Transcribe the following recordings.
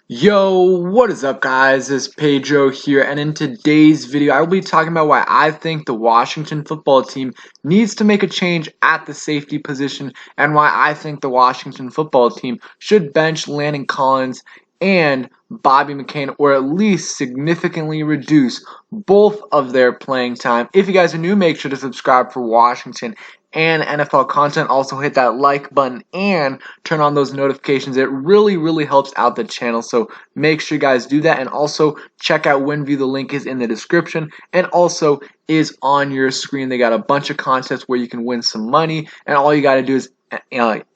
Yo, what is up guys? It's Pedro here, and in today's video I will be talking about why I think the Washington football team needs to make a change at the safety position and why I think the Washington football team should bench Landon and Bobby McCain, or at least significantly reduce both of their playing time. If you guys are new, make sure to subscribe for Washington and NFL content. Also hit that like button and turn on those notifications. It really helps out the channel, so make sure you guys do that. And also check out WinView. The link is in the description and also is on your screen. They got a bunch of contests where you can win some money, and all you got to do is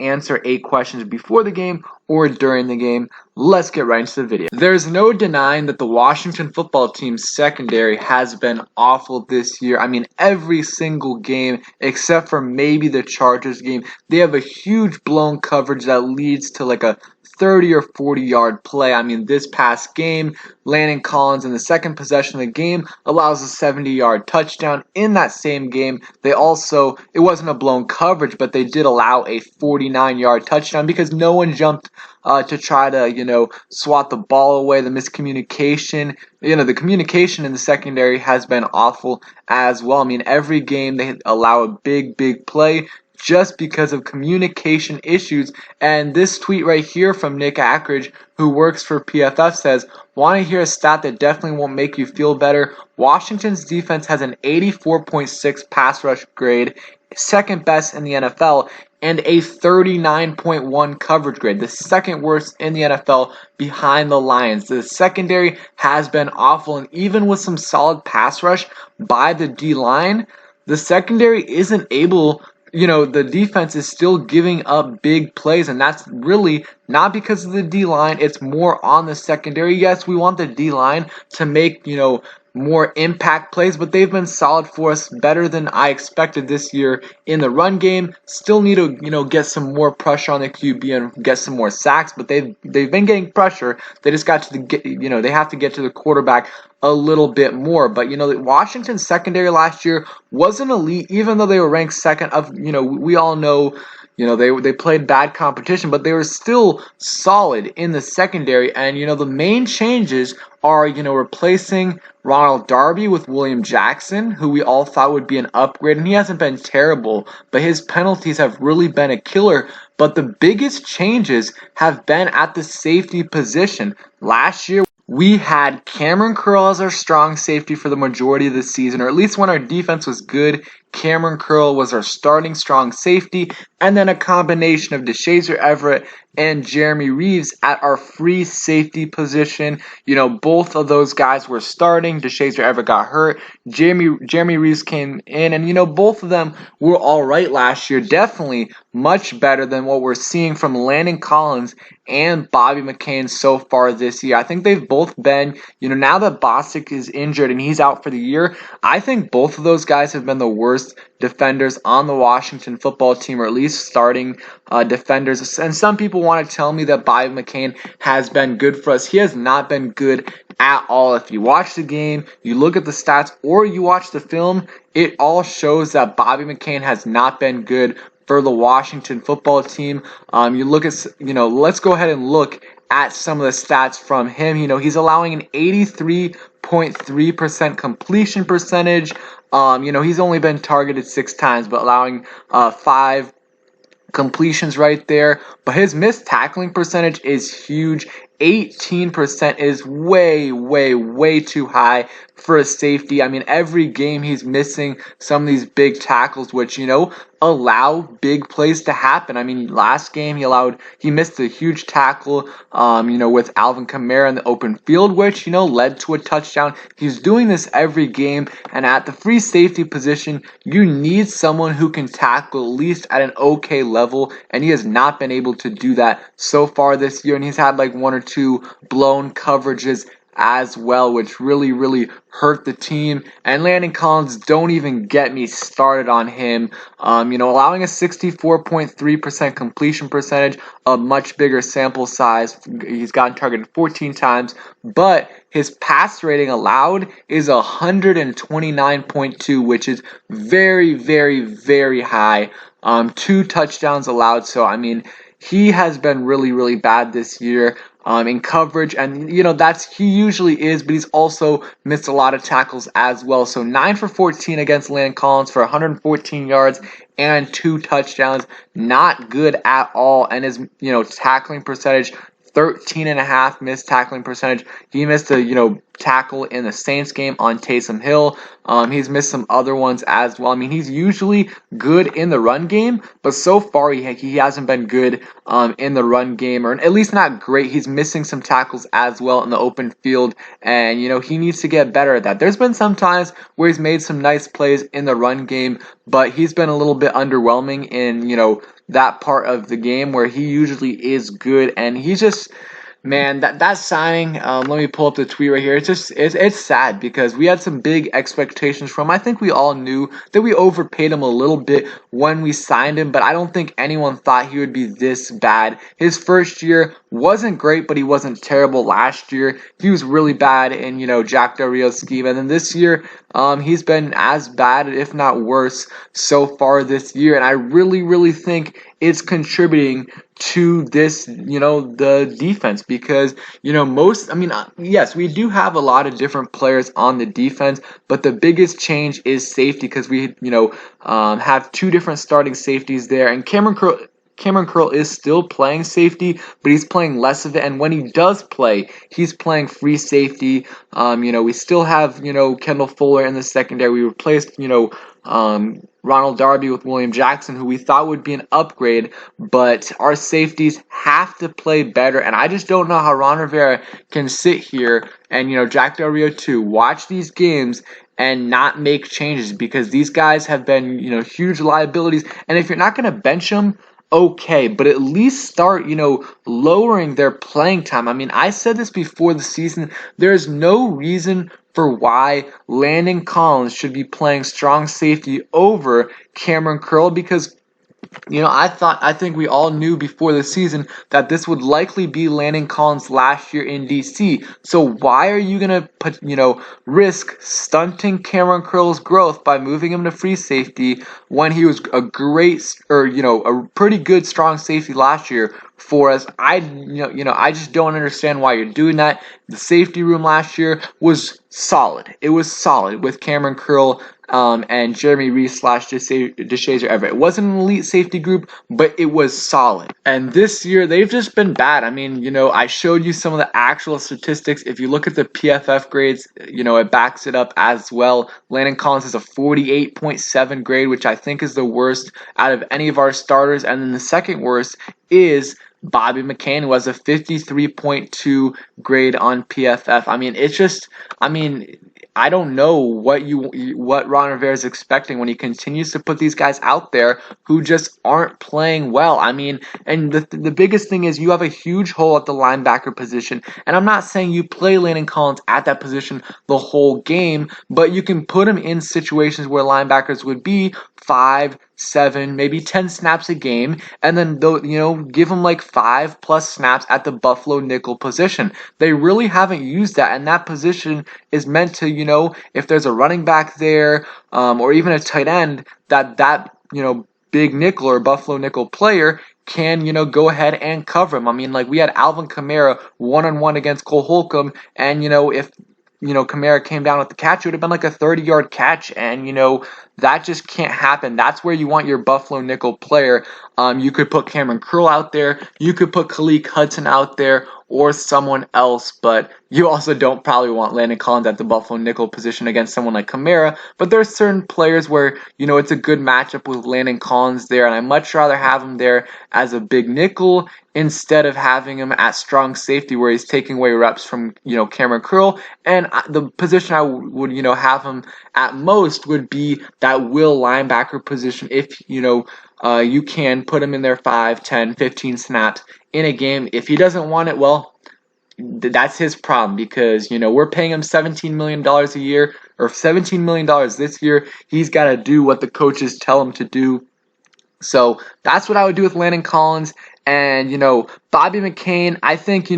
answer 8 questions before the game or during the game. Let's get right into the video. There's no denying that the Washington football team's secondary has been awful this year. I mean, every single game except for maybe the Chargers game, they have a huge blown coverage that leads to like a 30 or 40 yard play. I mean, this past game, Landon Collins in the second possession of the game allows a 70-yard touchdown. In that same game, it wasn't a blown coverage, but they did allow a 49-yard touchdown because no one jumped to try to, swat the ball away. The miscommunication, the communication in the secondary has been awful as well. I mean, every game they allow a big play just because of communication issues. And this tweet right here from Nick Ackridge, who works for PFF, says, "Want to hear a stat that definitely won't make you feel better? Washington's defense has an 84.6 pass rush grade, second best in the NFL, and a 39.1 coverage grade, the second worst in the NFL behind the Lions. The secondary has been awful, and even with some solid pass rush by the D-line, the secondary isn't able. The defense is still giving up big plays, and that's really not because of the D-line. It's more on the secondary. Yes, we want the D-line to make, more impact plays, but they've been solid for us, better than I expected this year in the run game. Still need to, get some more pressure on the QB and get some more sacks, but they've been getting pressure. They just got to they have to get to the quarterback a little bit more. But the Washington secondary last year wasn't elite, even though they were ranked second. We all know, they played bad competition, but they were still solid in the secondary. And the main changes are replacing Ronald Darby with William Jackson, who we all thought would be an upgrade, and he hasn't been terrible, but his penalties have really been a killer. But the biggest changes have been at the safety position. Last year, we had Cameron Curl as our strong safety for the majority of the season, or at least when our defense was good. Cameron Curl was our starting strong safety, and then a combination of Deshazor Everett and Jeremy Reeves at our free safety position. Both of those guys were starting. Deshazor Everett got hurt. Jeremy Reeves came in, and both of them were all right last year. Definitely much better than what we're seeing from Landon Collins and Bobby McCain so far this year. I think they've both been, now that Bostic is injured and he's out for the year, I think both of those guys have been the worst defenders on the Washington football team, or at least starting defenders. And some people want to tell me that Bobby McCain has been good for us. He has not been good at all. If you watch the game, you look at the stats, or you watch the film, it all shows that Bobby McCain has not been good for the Washington football team. You look at, let's go ahead and look at some of the stats from him. He's allowing an 83.3% completion percentage. He's only been targeted 6 times, but allowing 5 completions right there. But his missed tackling percentage is huge. 18% is way too high for a safety. I mean, every game he's missing some of these big tackles, which, allow big plays to happen. I mean, last game he missed a huge tackle, with Alvin Kamara in the open field, which, led to a touchdown. He's doing this every game, and at the free safety position, you need someone who can tackle at least at an okay level, and he has not been able to do that so far this year, and he's had like 1 or 2 blown coverages as well, which really hurt the team. And Landon Collins, don't even get me started on him. Allowing a 64.3% completion percentage, a much bigger sample size. He's gotten targeted 14 times, but his pass rating allowed is 129.2, which is very high. 2 touchdowns allowed. So, I mean, he has been really bad this year. in coverage, and he usually is, but he's also missed a lot of tackles as well. So 9 for 14 against Landon Collins for 114 yards and 2 touchdowns. Not good at all. And his tackling percentage, 13.5 missed tackling percentage. He missed a tackle in the Saints game on Taysom Hill. He's missed some other ones as well. I mean, he's usually good in the run game, but so far he hasn't been good in the run game, or at least not great. He's missing some tackles as well in the open field, and he needs to get better at that. There's been some times where he's made some nice plays in the run game, but he's been a little bit underwhelming in that part of the game where he usually is good, and he's just. Man, that signing, let me pull up the tweet right here. It's sad because we had some big expectations from him. I think we all knew that we overpaid him a little bit when we signed him, but I don't think anyone thought he would be this bad. His first year wasn't great, but he wasn't terrible. Last year, he was really bad in, Jack Del Rio's scheme. And then this year, he's been as bad, if not worse, so far this year. And I really, really think it's contributing to this, the defense, because, yes, we do have a lot of different players on the defense, but the biggest change is safety, because we, have 2 different starting safeties there, and Cameron Curl is still playing safety, but he's playing less of it. And when he does play, he's playing free safety. We still have, Kendall Fuller in the secondary. We replaced, Ronald Darby with William Jackson, who we thought would be an upgrade, but our safeties have to play better. And I just don't know how Ron Rivera can sit here and, Jack Del Rio too, watch these games and not make changes, because these guys have been, huge liabilities. And if you're not going to bench them, okay, but at least start, lowering their playing time. I mean, I said this before the season. There's no reason for why Landon Collins should be playing strong safety over Cameron Curl, because I think we all knew before the season that this would likely be Landon Collins' last year in DC. So why are you going to risk stunting Cameron Curl's growth by moving him to free safety when he was a pretty good strong safety last year for us? I just don't understand why you're doing that. The safety room last year was solid. It was solid with Cameron Curl and Jeremy Reese / Deshazier Everett. It wasn't an elite safety group, but it was solid. And this year, they've just been bad. I mean, I showed you some of the actual statistics. If you look at the PFF grades, it backs it up as well. Landon Collins has a 48.7 grade, which I think is the worst out of any of our starters. And then the second worst is Bobby McCain, who has a 53.2 grade on PFF. I don't know what Ron Rivera is expecting when he continues to put these guys out there who just aren't playing well. I mean, and the biggest thing is you have a huge hole at the linebacker position, and I'm not saying you play Landon Collins at that position the whole game, but you can put him in situations where linebackers would be 5, 7, maybe 10 snaps a game, and then give them like 5+ snaps at the Buffalo nickel position. They really haven't used that, and that position is meant to, if there's a running back there, or even a tight end, that big nickel or Buffalo nickel player can, go ahead and cover him. I mean, like, we had Alvin Kamara one-on-one against Cole Holcomb, and, if Kamara came down with the catch, it would have been like a 30-yard catch, and, that just can't happen. That's where you want your Buffalo nickel player. You could put Cameron Curl out there. You could put Khaleke Hudson out there, or someone else, but you also don't probably want Landon Collins at the Buffalo nickel position against someone like Kamara. But there's certain players where, it's a good matchup with Landon Collins there, and I'd much rather have him there as a big nickel instead of having him at strong safety where he's taking away reps from, Cameron Curl. And the position I would, have him at most would be that will linebacker position if, you can put him in there 5, 10, 15 snaps in a game. If he doesn't want it, well, that's his problem, because, we're paying him $17 million a year, or $17 million this year. He's got to do what the coaches tell him to do. So that's what I would do with Landon Collins. And, Bobby McCain, I think,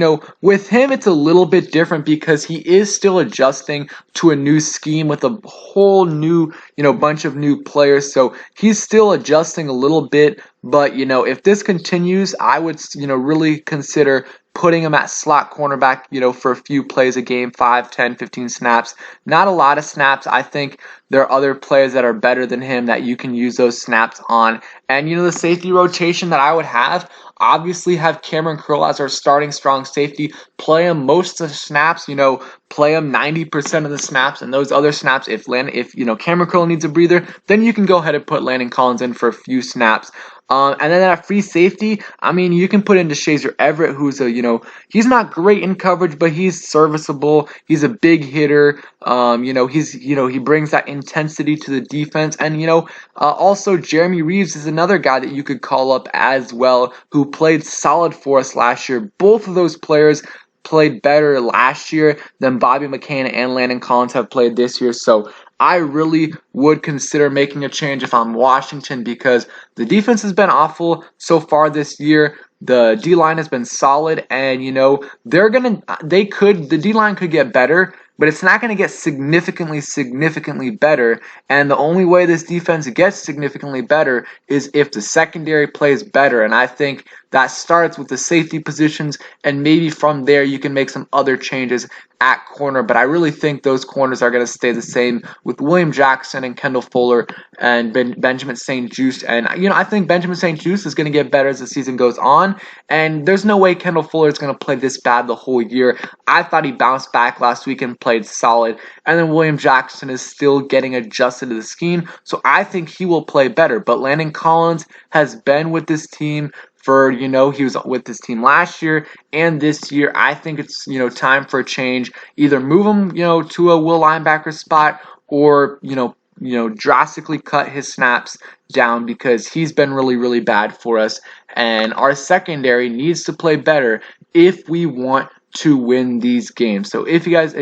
with him it's a little bit different because he is still adjusting to a new scheme with a whole new, bunch of new players. So he's still adjusting a little bit. But, if this continues, I would, really consider putting him at slot cornerback, for a few plays a game, 5, 10, 15 snaps. Not a lot of snaps. I think there are other players that are better than him that you can use those snaps on. And, the safety rotation that I would have, obviously have Cameron Curl as our starting strong safety. Play him most of the snaps, play him 90% of the snaps, and those other snaps, if Cameron Curl needs a breather, then you can go ahead and put Landon Collins in for a few snaps. And then at free safety, you can put in DeShazier Everett, who's he's not great in coverage, but he's serviceable. He's a big hitter. He brings that intensity to the defense. And, also Jeremy Reeves is another guy that you could call up as well, who played solid for us last year. Both of those players played better last year than Bobby McCain and Landon Collins have played this year. So I really would consider making a change if I'm Washington, because the defense has been awful so far this year. The D-line has been solid, and the D-line could get better, but it's not going to get significantly better. And the only way this defense gets significantly better is if the secondary plays better. And I think that starts with the safety positions, and maybe from there you can make some other changes at corner. But I really think those corners are going to stay the same with William Jackson and Kendall Fuller and Benjamin St-Juste. And, I think Benjamin St-Juste is going to get better as the season goes on. And there's no way Kendall Fuller is going to play this bad the whole year. I thought he bounced back last week and played solid. And then William Jackson is still getting adjusted to the scheme, so I think he will play better. But Landon Collins has been with this team for, he was with this team last year and this year. I think it's, time for a change. Either move him, to a will linebacker spot, or, drastically cut his snaps down, because he's been really bad for us. And our secondary needs to play better if we want to win these games. So if you guys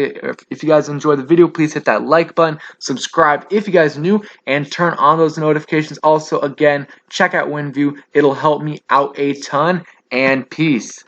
enjoyed the video, please hit that like button, subscribe if you guys are new, and turn on those notifications. Also, again, check out WinView. It'll help me out a ton, and peace.